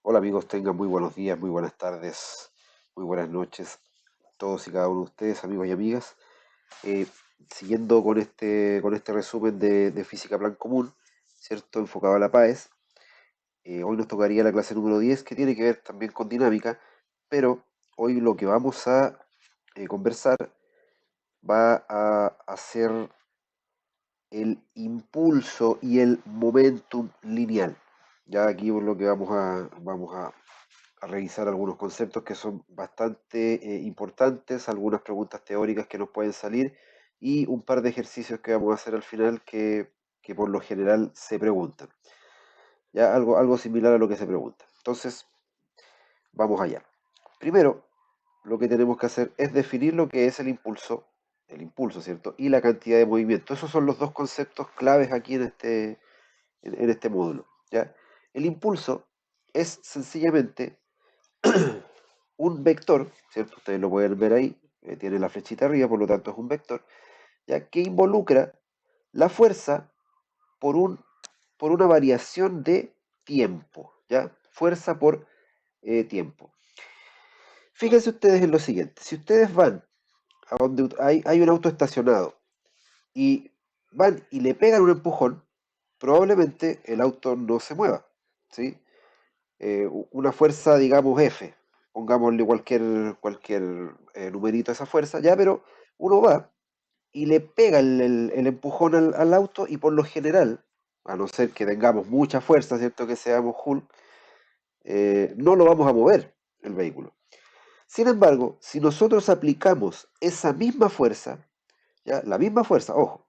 Hola amigos, tengan muy buenos días, muy buenas tardes, muy buenas noches, todos y cada uno de ustedes, amigos y amigas. Eh, Siguiendo con este resumen de Física Plan Común, ¿cierto? Enfocado a la PAES. Hoy nos tocaría la clase número 10 que tiene que ver también con dinámica, pero hoy lo que vamos a conversar va a ser el impulso y el momentum lineal. Ya aquí es lo que vamos a revisar algunos conceptos que son bastante importantes, algunas preguntas teóricas que nos pueden salir y un par de ejercicios que vamos a hacer al final que por lo general se preguntan. Ya algo similar a lo que se pregunta. Entonces, vamos allá. Primero, lo que tenemos que hacer es definir lo que es el impulso, ¿cierto? Y la cantidad de movimiento. Esos son los dos conceptos claves aquí en este módulo, ¿ya? El impulso es sencillamente un vector, ¿cierto? Ustedes lo pueden ver ahí, tiene la flechita arriba, por lo tanto es un vector, ya que involucra la fuerza por por una variación de tiempo, ¿ya? Fuerza por tiempo. Fíjense ustedes en lo siguiente, si ustedes van a donde hay un auto estacionado y van y le pegan un empujón, probablemente el auto no se mueva, ¿sí? Una fuerza, digamos, F, pongámosle cualquier numerito a esa fuerza, ya, pero uno va y le pega el empujón al auto y por lo general, a no ser que tengamos mucha fuerza, ¿cierto? Que seamos Hulk, no lo vamos a mover el vehículo. Sin embargo, si nosotros aplicamos esa misma fuerza, ¿ya? La misma fuerza, ojo,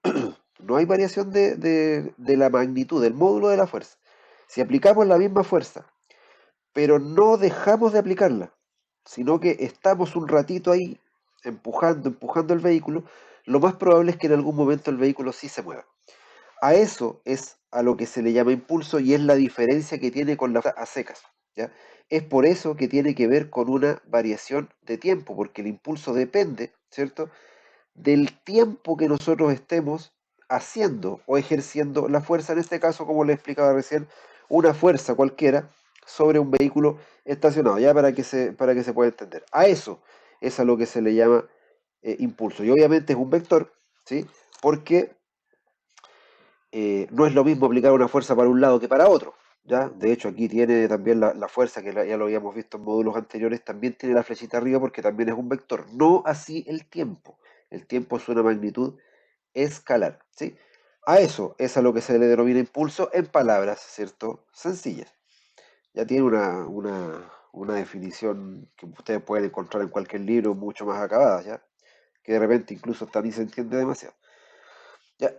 no hay variación de la magnitud, del módulo de la fuerza. Si aplicamos la misma fuerza pero no dejamos de aplicarla, sino que estamos un ratito ahí empujando el vehículo, lo más probable es que en algún momento el vehículo sí se mueva. A eso es a lo que se le llama impulso y es la diferencia que tiene con la fuerza a secas, ¿ya? Es por eso que tiene que ver con una variación de tiempo, porque el impulso depende, ¿cierto?, del tiempo que nosotros estemos haciendo o ejerciendo la fuerza, en este caso, como le explicaba recién, una fuerza cualquiera sobre un vehículo estacionado, ya para que se pueda entender. A eso es a lo que se le llama impulso. Y obviamente es un vector, ¿sí? Porque no es lo mismo aplicar una fuerza para un lado que para otro. ¿Ya? De hecho, aquí tiene también la fuerza, ya lo habíamos visto en módulos anteriores, también tiene la flechita arriba porque también es un vector. No así el tiempo. El tiempo es una magnitud escalar, ¿sí? A eso es a lo que se le denomina impulso en palabras, ¿cierto? Sencillas. Ya tiene una definición que ustedes pueden encontrar en cualquier libro mucho más acabada, ¿ya? Que de repente incluso hasta ni se entiende demasiado. ¿Ya?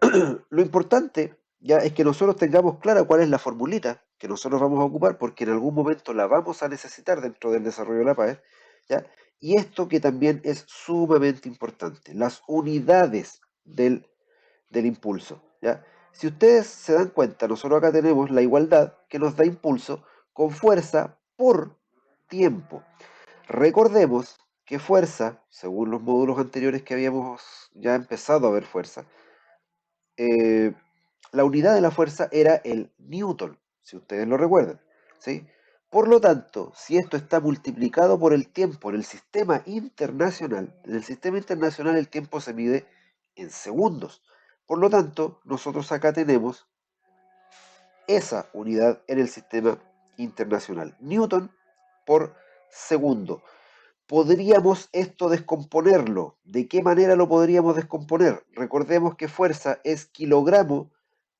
Lo importante ya es que nosotros tengamos clara cuál es la formulita que nosotros vamos a ocupar porque en algún momento la vamos a necesitar dentro del desarrollo de la PAES, ¿ya? Y esto que también es sumamente importante, las unidades del impulso, ¿ya? Si ustedes se dan cuenta, nosotros acá tenemos la igualdad que nos da impulso con fuerza por tiempo. Recordemos que fuerza, según los módulos anteriores que habíamos ya empezado a ver fuerza, eh, la unidad de la fuerza era el newton, si ustedes lo recuerdan, ¿sí? Por lo tanto, si esto está multiplicado por el tiempo en el sistema internacional el tiempo se mide en segundos. Por lo tanto, nosotros acá tenemos esa unidad en el sistema internacional. Newton por segundo. ¿Podríamos esto descomponerlo? ¿De qué manera lo podríamos descomponer? Recordemos que fuerza es kilogramo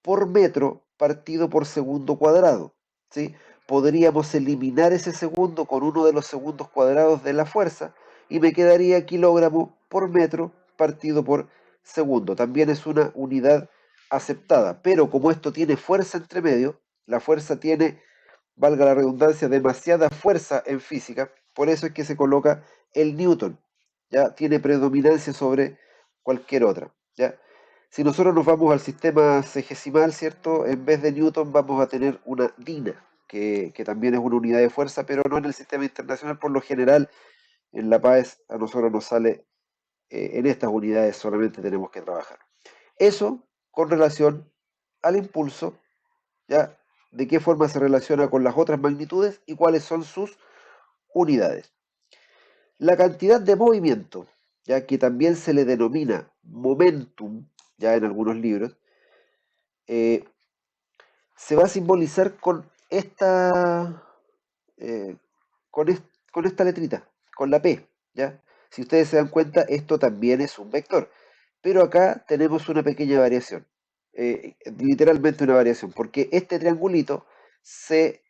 por metro partido por segundo cuadrado, ¿sí? Podríamos eliminar ese segundo con uno de los segundos cuadrados de la fuerza y me quedaría kilogramo por metro partido por segundo. También es una unidad aceptada, pero como esto tiene fuerza entre medio, la fuerza tiene, valga la redundancia, demasiada fuerza en física, por eso es que se coloca el newton, ya tiene predominancia sobre cualquier otra, ya. Si nosotros nos vamos al sistema sexagesimal, ¿cierto? En vez de newton vamos a tener una dina, que también es una unidad de fuerza, pero no en el sistema internacional. Por lo general, en la PAES a nosotros nos sale en estas unidades solamente tenemos que trabajar. Eso con relación al impulso, ¿ya? de qué forma se relaciona con las otras magnitudes y cuáles son sus unidades. La cantidad de movimiento, ya que también se le denomina momentum, ya en algunos libros, eh, se va a simbolizar eh, con esta letrita, con la P, ¿ya? Si ustedes se dan cuenta, esto también es un vector, pero acá tenemos una pequeña variación, literalmente una variación, porque este triangulito se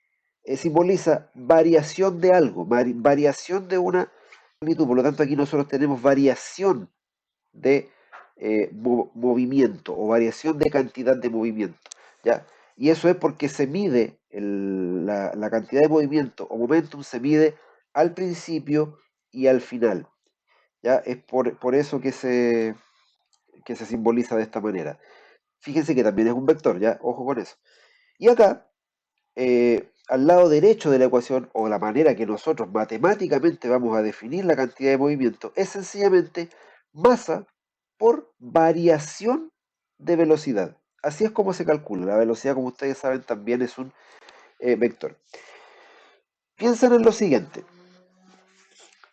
simboliza variación de algo, variación de una magnitud, por lo tanto aquí nosotros tenemos variación de movimiento o variación de cantidad de movimiento, ¿ya? Y eso es porque se mide la cantidad de movimiento o momentum se mide al principio y al final, ¿ya? Es por eso que se simboliza de esta manera. Fíjense que también es un vector, ¿ya? Ojo con eso. Y acá, al lado derecho de la ecuación, o la manera que nosotros matemáticamente vamos a definir la cantidad de movimiento, es sencillamente masa por variación de velocidad. Así es como se calcula. La velocidad, como ustedes saben, también es un vector. Piensen en lo siguiente.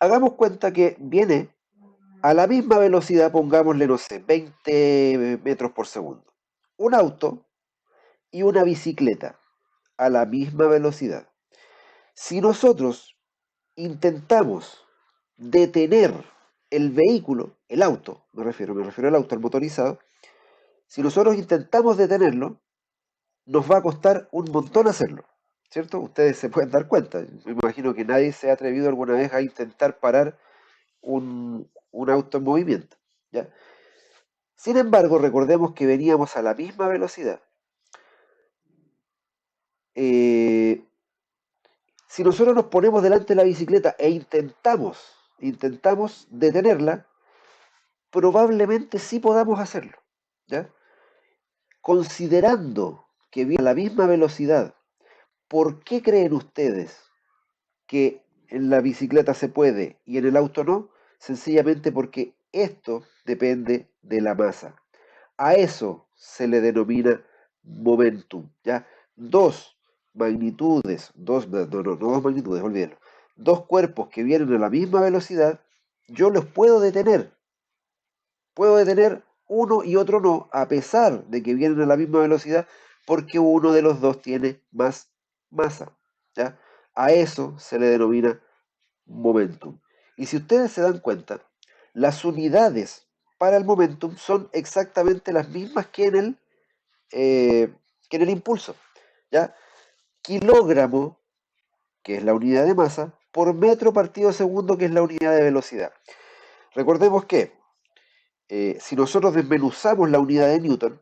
Hagamos cuenta que viene a la misma velocidad, pongámosle, no sé, 20 metros por segundo. Un auto y una bicicleta a la misma velocidad. Si nosotros intentamos detener el vehículo, el auto, me refiero al auto, al motorizado, si nosotros intentamos detenerlo, nos va a costar un montón hacerlo, ¿cierto? Ustedes se pueden dar cuenta. Me imagino que nadie se ha atrevido alguna vez a intentar parar un auto en movimiento, ¿ya? Sin embargo, recordemos que veníamos a la misma velocidad. Eh, si nosotros nos ponemos delante de la bicicleta e intentamos detenerla, probablemente sí podamos hacerlo, ¿ya? Considerando que viene a la misma velocidad, ¿por qué creen ustedes que en la bicicleta se puede y en el auto no? Sencillamente porque esto depende de la masa. A eso se le denomina momentum, ¿ya? Dos magnitudes, no dos magnitudes, olvídenlo. Dos cuerpos que vienen a la misma velocidad, yo los puedo detener uno y otro no, a pesar de que vienen a la misma velocidad, porque uno de los dos tiene más masa, ¿ya? A eso se le denomina momentum. Y si ustedes se dan cuenta, las unidades para el momentum son exactamente las mismas eh, que en el impulso, ¿ya? Kilogramo, que es la unidad de masa, por metro partido segundo, que es la unidad de velocidad. Recordemos que si nosotros desmenuzamos la unidad de Newton,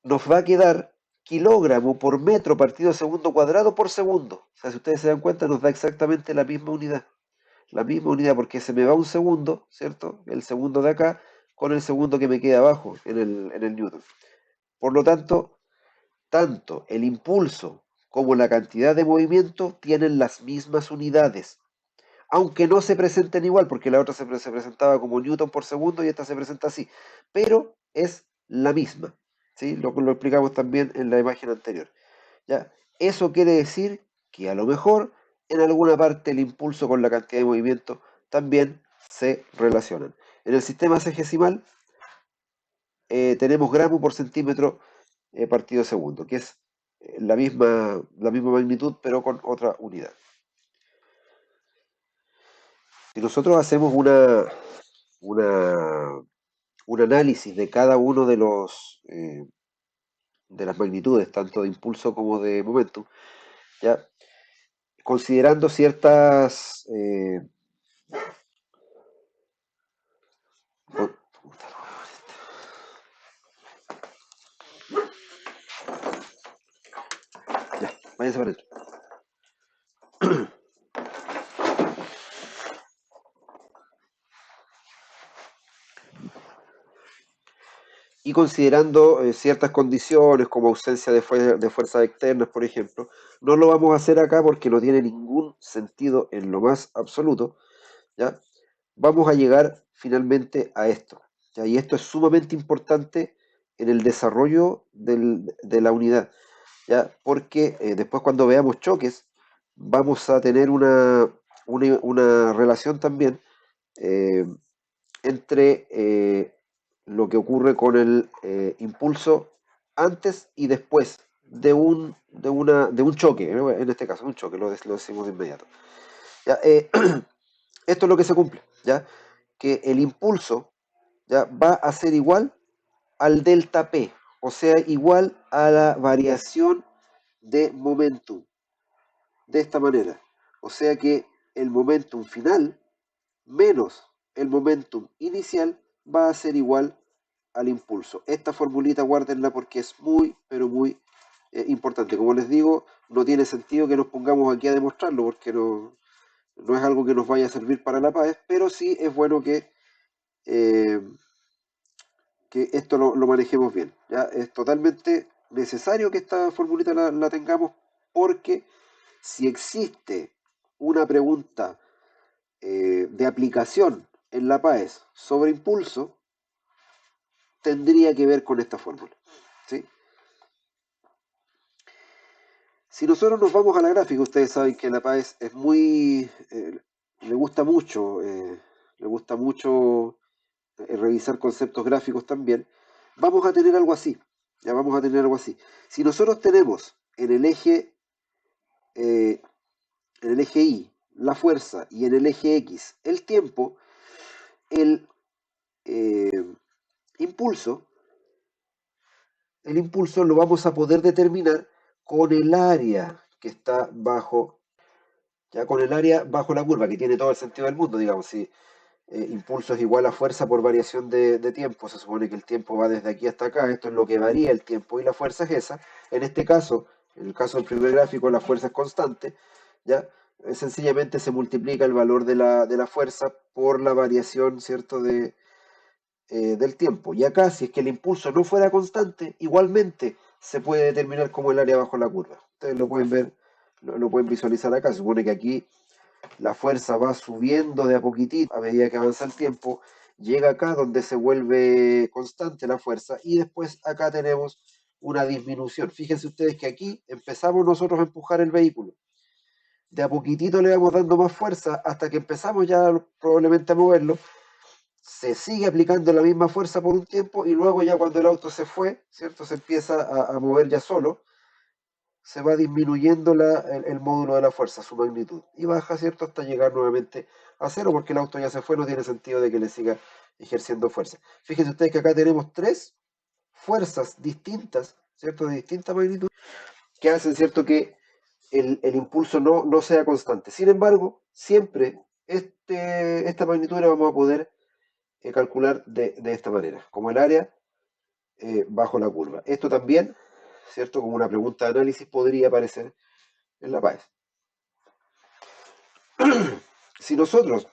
nos va a quedar kilogramo por metro partido segundo cuadrado por segundo. O sea, si ustedes se dan cuenta, nos da exactamente la misma unidad. La misma unidad, porque se me va un segundo, ¿cierto? El segundo de acá con el segundo que me queda abajo en el Newton. Por lo tanto el impulso como la cantidad de movimiento tienen las mismas unidades, aunque no se presenten igual, porque la otra se presentaba como Newton por segundo y esta se presenta así, pero es la misma, ¿sí? Lo explicamos también en la imagen anterior, ¿ya? Eso quiere decir que a lo mejor en alguna parte el impulso con la cantidad de movimiento también se relacionan. En el sistema sexagesimal tenemos gramo por centímetro partido segundo, que es la misma magnitud, pero con otra unidad. Si nosotros hacemos una, un análisis de cada uno de las magnitudes, tanto de impulso como de momento, ya considerando ciertas ya, váyanse para adentro. Y considerando ciertas condiciones como ausencia de fuerzas externas, por ejemplo, no lo vamos a hacer acá porque no tiene ningún sentido en lo más absoluto, ¿ya? Vamos a llegar finalmente a esto, ¿ya? Y esto es sumamente importante en el desarrollo de la unidad. ¿ya? Porque después cuando veamos choques, vamos a tener una relación también eh, entre lo que ocurre con el impulso antes y después de un choque, en este caso, un choque, lo decimos de inmediato. ¿Ya? Esto es lo que se cumple, ¿ya? Que el impulso, ¿ya? Va a ser igual al delta P, o sea, igual a la variación de momentum, de esta manera. O sea que el momentum final menos el momentum inicial va a ser igual al impulso. Esta formulita guárdenla porque es muy, pero muy importante. Como les digo, no tiene sentido que nos pongamos aquí a demostrarlo porque no es algo que nos vaya a servir para la paz, pero sí es bueno eh, que esto lo manejemos bien. ¿Ya? Es totalmente necesario que esta formulita la tengamos porque si existe una pregunta de aplicación en la PAES sobre impulso, tendría que ver con esta fórmula. ¿Sí? Si nosotros nos vamos a la gráfica, ustedes saben que la PAES es muy... le gusta mucho revisar conceptos gráficos también. Vamos a tener algo así. Ya vamos a tener algo así. Si nosotros tenemos eh, en el eje Y la fuerza y en el eje X el tiempo, el eh, impulso, el impulso lo vamos a poder determinar con el área que está bajo, ya con el área bajo la curva, que tiene todo el sentido del mundo, digamos. Si impulso es igual a fuerza por variación de tiempo, se supone que el tiempo va desde aquí hasta acá, esto es lo que varía el tiempo y la fuerza es esa. En este caso, en el caso del primer gráfico, la fuerza es constante, ya. Sencillamente se multiplica el valor de la fuerza por la variación, ¿cierto?, del tiempo. Y acá, si es que el impulso no fuera constante, igualmente se puede determinar como el área bajo la curva. Ustedes lo pueden ver, lo pueden visualizar acá. Se supone que aquí la fuerza va subiendo de a poquitito a medida que avanza el tiempo, llega acá donde se vuelve constante la fuerza y después acá tenemos una disminución. Fíjense ustedes que aquí empezamos nosotros a empujar el vehículo. De a poquitito le vamos dando más fuerza hasta que empezamos ya probablemente a moverlo, se sigue aplicando la misma fuerza por un tiempo y luego ya cuando el auto se fue, ¿cierto? Se empieza a mover ya solo, se va disminuyendo el módulo de la fuerza, su magnitud, y baja, ¿cierto? Hasta llegar nuevamente a cero porque el auto ya se fue, no tiene sentido de que le siga ejerciendo fuerza. Fíjense ustedes que acá tenemos tres fuerzas distintas, ¿cierto? De distinta magnitud, que hacen, ¿cierto? Que el impulso no sea constante. Sin embargo, siempre esta magnitud la vamos a poder calcular de esta manera, como el área bajo la curva. Esto también, ¿cierto? Como una pregunta de análisis podría aparecer en la PAES. Si nosotros,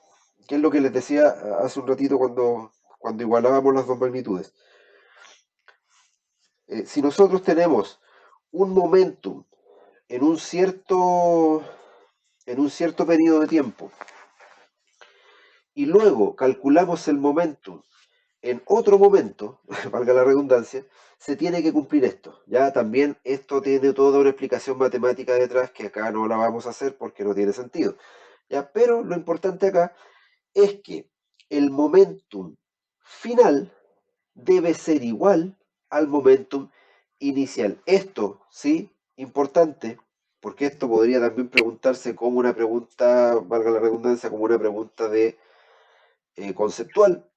que es lo que les decía hace un ratito cuando igualábamos las dos magnitudes, si nosotros tenemos un momentum en un cierto, en un cierto periodo de tiempo y luego calculamos el momentum en otro momento, valga la redundancia, se tiene que cumplir esto. Ya también esto tiene toda una explicación matemática detrás que acá no la vamos a hacer porque no tiene sentido. Ya, pero lo importante acá es que el momentum final debe ser igual al momentum inicial. Esto, sí, importante, porque esto podría también preguntarse como una pregunta, valga la redundancia, como una pregunta de conceptual.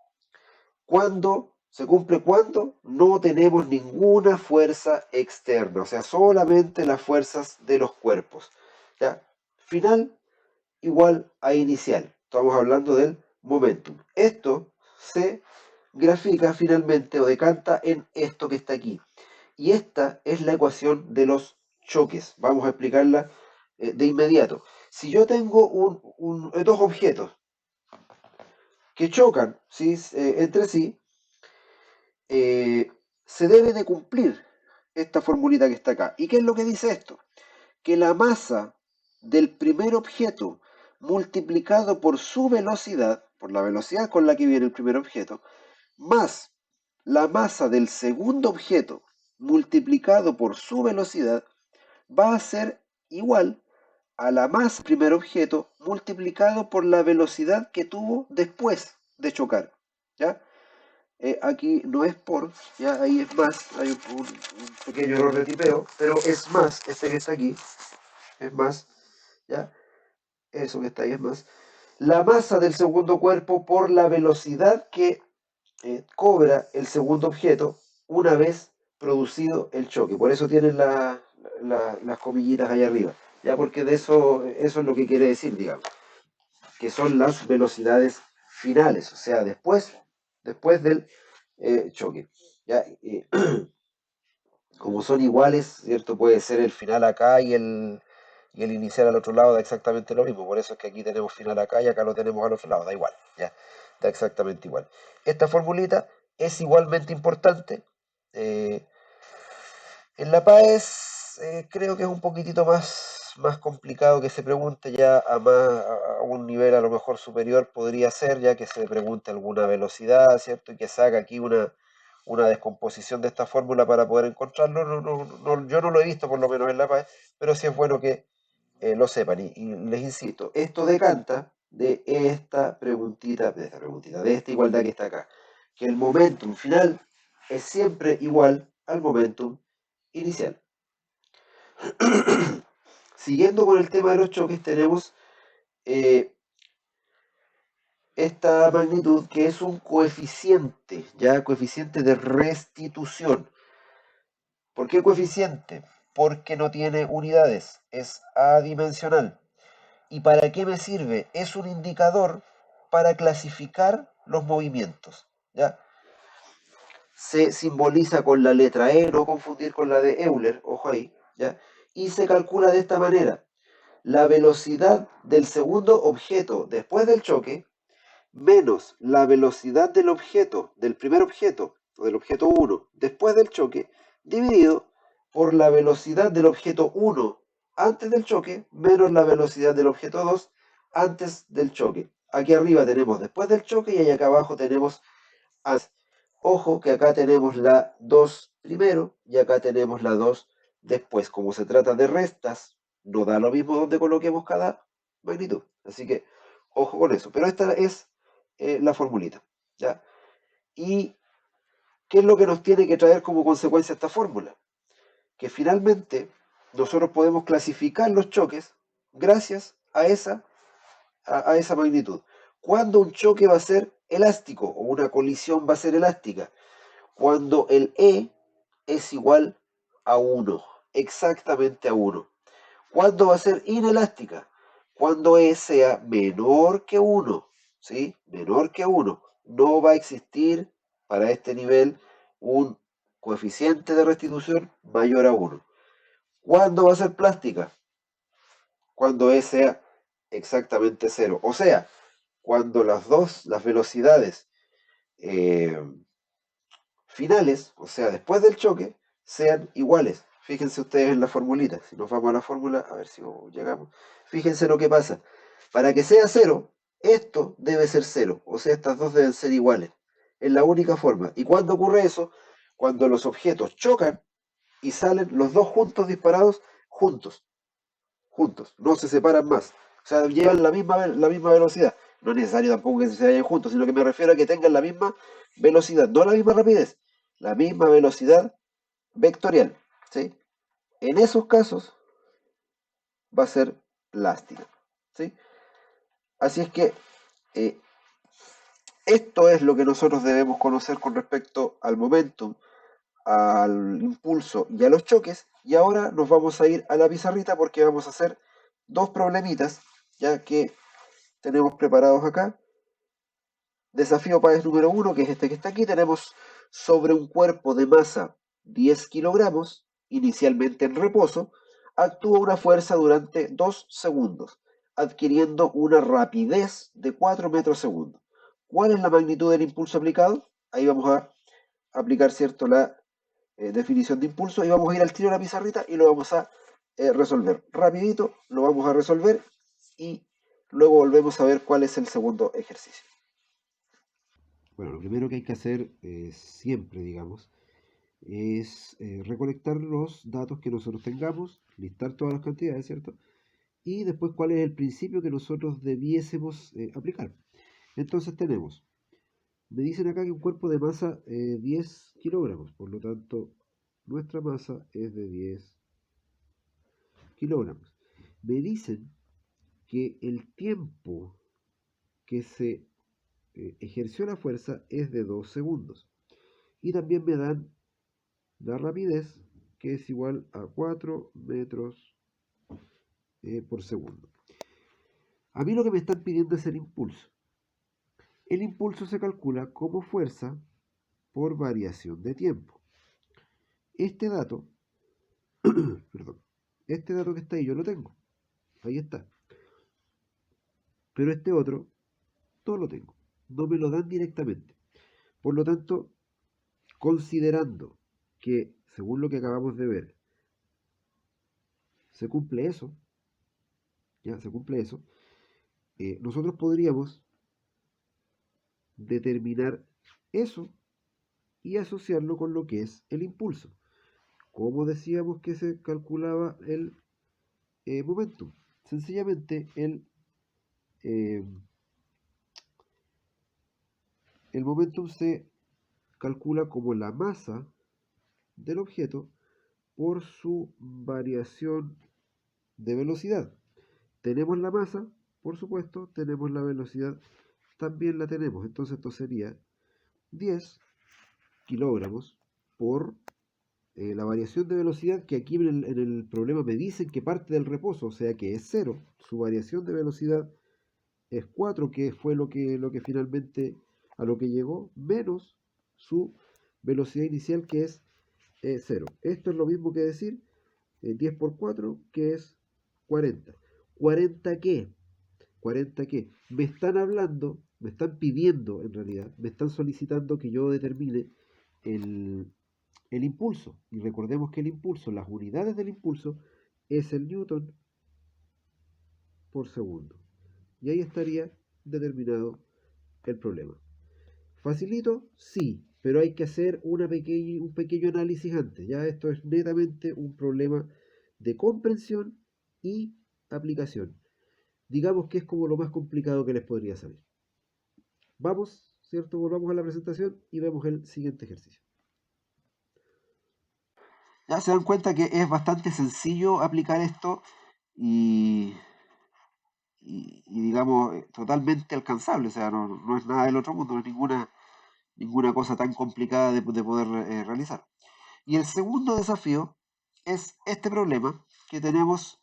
Cuando se cumple cuando no tenemos ninguna fuerza externa, o sea, solamente las fuerzas de los cuerpos. ¿Ya? Final igual a inicial. Estamos hablando del momentum. Esto se grafica finalmente o decanta en esto que está aquí. Y esta es la ecuación de los choques. Vamos a explicarla de inmediato. Si yo tengo dos objetos que chocan, ¿sí? Entre sí, se debe de cumplir esta formulita que está acá. ¿Y qué es lo que dice esto? Que la masa del primer objeto multiplicado por su velocidad, por la velocidad con la que viene el primer objeto, más la masa del segundo objeto multiplicado por su velocidad, va a ser igual a la masa del primer objeto multiplicado por la velocidad que tuvo después de chocar. ¿Ya? Aquí no es por, ya ahí es más, hay un pequeño error de tipeo, pero es más, este que está aquí, es más, ¿ya? Eso que está ahí es más. La masa del segundo cuerpo por la velocidad que cobra el segundo objeto una vez producido el choque. Por eso tienen las comillitas ahí arriba. Ya porque de eso es lo que quiere decir, digamos, que son las velocidades finales, o sea, después del choque. Ya, como son iguales, ¿cierto? Puede ser el final acá y el inicial al otro lado da exactamente lo mismo. Por eso es que aquí tenemos final acá y acá lo tenemos al otro lado. Da igual, ya. Da exactamente igual. Esta formulita es igualmente importante. eh, en la PAES creo que es un poquitito más complicado que se pregunte ya a un nivel a lo mejor superior podría ser ya que se pregunte alguna velocidad, ¿cierto? Y que se haga aquí una descomposición de esta fórmula para poder encontrarlo. Yo no lo he visto por lo menos en la PAES, pero sí es bueno que lo sepan. Y les insisto, esto decanta de esta igualdad que está acá, que el momentum final es siempre igual al momentum inicial. Siguiendo con el tema de los choques, tenemos eh, esta magnitud que es un coeficiente, ya coeficiente de restitución. ¿Por qué coeficiente? Porque no tiene unidades, es adimensional. ¿Y para qué me sirve? Es un indicador para clasificar los movimientos, ¿ya? Se simboliza con la letra E, no confundir con la de Euler, ojo ahí, ¿ya? Y se calcula de esta manera. La velocidad del segundo objeto después del choque menos la velocidad del objeto, del primer objeto, o del objeto 1 después del choque, dividido por la velocidad del objeto 1 antes del choque, menos la velocidad del objeto 2 antes del choque. Aquí arriba tenemos después del choque y ahí acá abajo tenemos antes. Ojo que acá tenemos la 2 primero y acá tenemos la 2 después. Como se trata de restas, no da lo mismo donde coloquemos cada magnitud. Así que ojo con eso. Pero esta es la formulita. ¿Ya? ¿Y qué es lo que nos tiene que traer como consecuencia esta fórmula? Que finalmente nosotros podemos clasificar los choques gracias a esa magnitud. ¿Cuándo un choque va a ser elástico o una colisión va a ser elástica? Cuando el E es igual a 1, exactamente a 1. ¿Cuándo va a ser inelástica? Cuando E sea menor que 1, ¿sí? Menor que 1. No va a existir para este nivel un coeficiente de restitución mayor a 1. ¿Cuándo va a ser plástica? Cuando E sea exactamente 0. O sea, cuando las velocidades eh, finales, o sea, después del choque, sean iguales. Fíjense ustedes en la formulita. Si nos vamos a la fórmula, a ver si llegamos. Fíjense lo que pasa. Para que sea cero, esto debe ser cero. O sea, estas dos deben ser iguales. Es la única forma. ¿Y cuándo ocurre eso? Cuando los objetos chocan y salen los dos juntos disparados juntos. Juntos. No se separan más. O sea, llevan la misma velocidad. No es necesario tampoco que se vayan juntos, sino que me refiero a que tengan la misma velocidad, no la misma rapidez, la misma velocidad vectorial. ¿Sí? En esos casos va a ser plástica. ¿Sí? Así es que eh, esto es lo que nosotros debemos conocer con respecto al momentum, al impulso y a los choques. Y ahora nos vamos a ir a la pizarrita porque vamos a hacer dos problemitas, ya que tenemos preparados acá. Desafío PAES número 1, que es este que está aquí. Tenemos sobre un cuerpo de masa 10 kilogramos, inicialmente en reposo, actúa una fuerza durante 2 segundos, adquiriendo una rapidez de 4 metros segundo. ¿Cuál es la magnitud del impulso aplicado? Ahí vamos a aplicar, ¿cierto?, la definición de impulso y vamos a ir al tiro de la pizarrita y lo vamos a resolver. Rapidito, lo vamos a resolver y luego volvemos a ver cuál es el segundo ejercicio. Bueno, lo primero que hay que hacer siempre, digamos, es recolectar los datos que nosotros tengamos, listar todas las cantidades, ¿cierto? Y después cuál es el principio que nosotros debiésemos aplicar. Entonces tenemos, me dicen acá que un cuerpo de masa 10 kilogramos, por lo tanto nuestra masa es de 10 kilogramos. Me dicen que el tiempo que se ejerció la fuerza es de 2 segundos. Y también me dan la rapidez, que es igual a 4 metros por segundo. A mí lo que me están pidiendo es el impulso. El impulso se calcula como fuerza por variación de tiempo. Este dato, perdón, este dato que está ahí yo lo tengo. Ahí está. Pero este otro no lo tengo. No me lo dan directamente. Por lo tanto, considerando que, según lo que acabamos de ver, se cumple eso, ya se cumple eso, nosotros podríamos determinar eso y asociarlo con lo que es el impulso. ¿Cómo decíamos que se calculaba el momentum? Sencillamente eh, el momentum se calcula como la masa del objeto por su variación de velocidad. Tenemos la masa, por supuesto, tenemos la velocidad, también la tenemos. Entonces esto sería 10 kilogramos por la variación de velocidad, que aquí en el problema me dicen que parte del reposo, o sea que es cero. Su variación de velocidad es 4, que fue lo que finalmente a lo que llegó, menos su velocidad inicial, que es 0. Esto es lo mismo que decir 10 por 4, que es 40. ¿40 qué? 40 qué. Me están hablando, me están pidiendo en realidad, me están solicitando que yo determine el, el impulso. Y recordemos que el impulso, las unidades del impulso, es el newton por segundo. Y ahí estaría determinado el problema. ¿Facilito? Sí, pero hay que hacer un pequeño análisis antes. Ya esto es netamente un problema de comprensión y aplicación. Digamos que es como lo más complicado que les podría salir. Vamos, ¿cierto? Volvamos a la presentación y vemos el siguiente ejercicio. Ya se dan cuenta que es bastante sencillo aplicar esto y, digamos, totalmente alcanzable. O sea, no es nada del otro mundo, no es ninguna cosa tan complicada de poder realizar. Y el segundo desafío es este problema que tenemos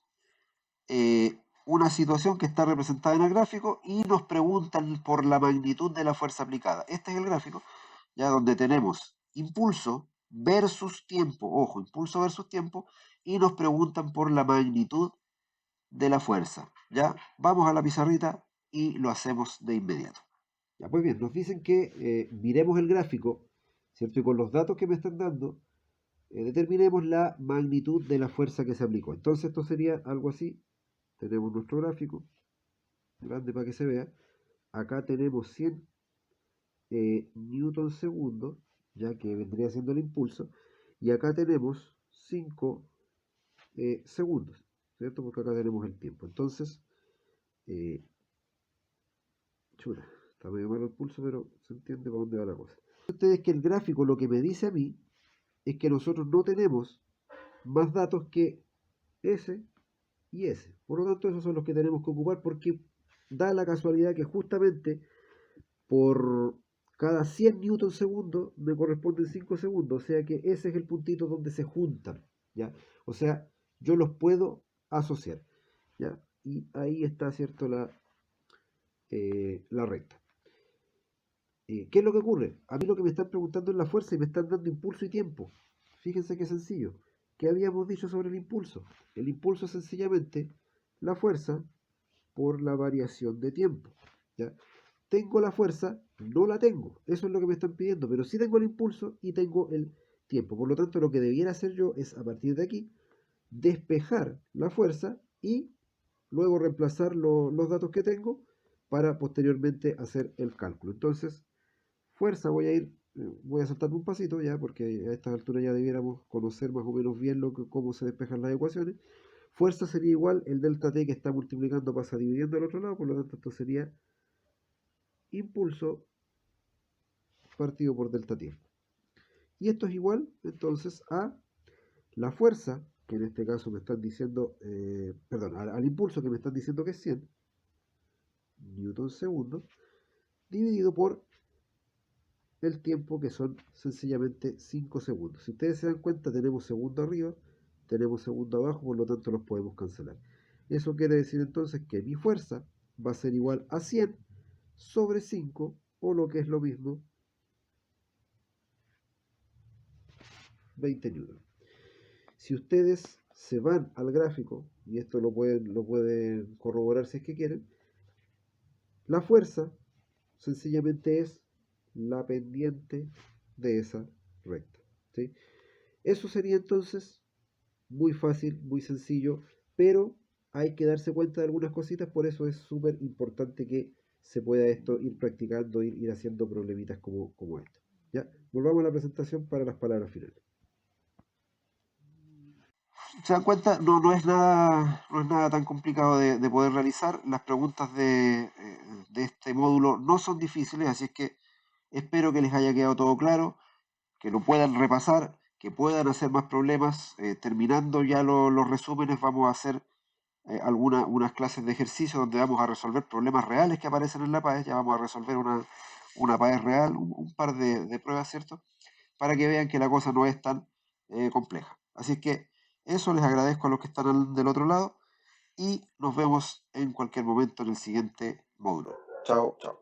una situación que está representada en el gráfico y nos preguntan por la magnitud de la fuerza aplicada. Este es el gráfico, ya donde tenemos impulso versus tiempo, ojo, impulso versus tiempo, y nos preguntan por la magnitud de la fuerza. Ya, vamos a la pizarrita y lo hacemos de inmediato. Ya, pues bien, nos dicen que miremos el gráfico, ¿cierto? Y con los datos que me están dando, determinemos la magnitud de la fuerza que se aplicó. Entonces esto sería algo así. Tenemos nuestro gráfico, grande para que se vea. Acá tenemos 100 newton segundo, ya que vendría siendo el impulso. Y acá tenemos 5 segundos, ¿cierto? Porque acá tenemos el tiempo. Entonces, eh, chula, está medio malo el pulso, pero se entiende para dónde va la cosa. Ustedes que el gráfico lo que me dice a mí es que nosotros no tenemos más datos que S y S. Por lo tanto, esos son los que tenemos que ocupar porque da la casualidad que justamente por cada 100 newton segundo me corresponden 5 segundos. O sea que ese es el puntito donde se juntan, ¿ya? O sea, yo los puedo asociar, ¿ya? Y ahí está, ¿cierto? La recta. ¿Qué es lo que ocurre? A mí lo que me están preguntando es la fuerza y me están dando impulso y tiempo. Fíjense qué sencillo. ¿Qué habíamos dicho sobre el impulso? El impulso es sencillamente la fuerza por la variación de tiempo. ¿Ya? Tengo la fuerza, no la tengo. Eso es lo que me están pidiendo, pero sí tengo el impulso y tengo el tiempo. Por lo tanto, lo que debiera hacer yo es, a partir de aquí, despejar la fuerza y luego reemplazar los datos que tengo para posteriormente hacer el cálculo. Entonces, fuerza voy a ir Voy a saltarme un pasito ya, porque a estas alturas ya debiéramos conocer más o menos bien cómo se despejan las ecuaciones. Fuerza sería igual, el delta T que está multiplicando pasa dividiendo al otro lado, por lo tanto esto sería impulso partido por delta T. Y esto es igual entonces a la fuerza, que en este caso me están diciendo, perdón, al impulso que me están diciendo que es 100 newton segundo, dividido por el tiempo que son sencillamente 5 segundos. Si ustedes se dan cuenta, tenemos segundo arriba, tenemos segundo abajo, por lo tanto los podemos cancelar. Eso quiere decir entonces que mi fuerza va a ser igual a 100 sobre 5, o lo que es lo mismo, 20 newton. Si ustedes se van al gráfico, y esto lo pueden corroborar si es que quieren, la fuerza sencillamente es la pendiente de esa recta. ¿Sí? Eso sería entonces muy fácil, muy sencillo, pero hay que darse cuenta de algunas cositas, por eso es súper importante que se pueda esto ir practicando, ir haciendo problemitas como esto. Ya, volvamos a la presentación para las palabras finales. Se dan cuenta, no es nada tan complicado de poder realizar. Las preguntas de este módulo no son difíciles, así es que espero que les haya quedado todo claro, que lo puedan repasar, que puedan hacer más problemas. Terminando ya los resúmenes, vamos a hacer unas clases de ejercicio donde vamos a resolver problemas reales que aparecen en la PAES. Ya vamos a resolver una PAES real, un par de pruebas, ¿cierto? Para que vean que la cosa no es tan compleja. Así es que eso, les agradezco a los que están del otro lado y nos vemos en cualquier momento en el siguiente módulo. Chao, chao.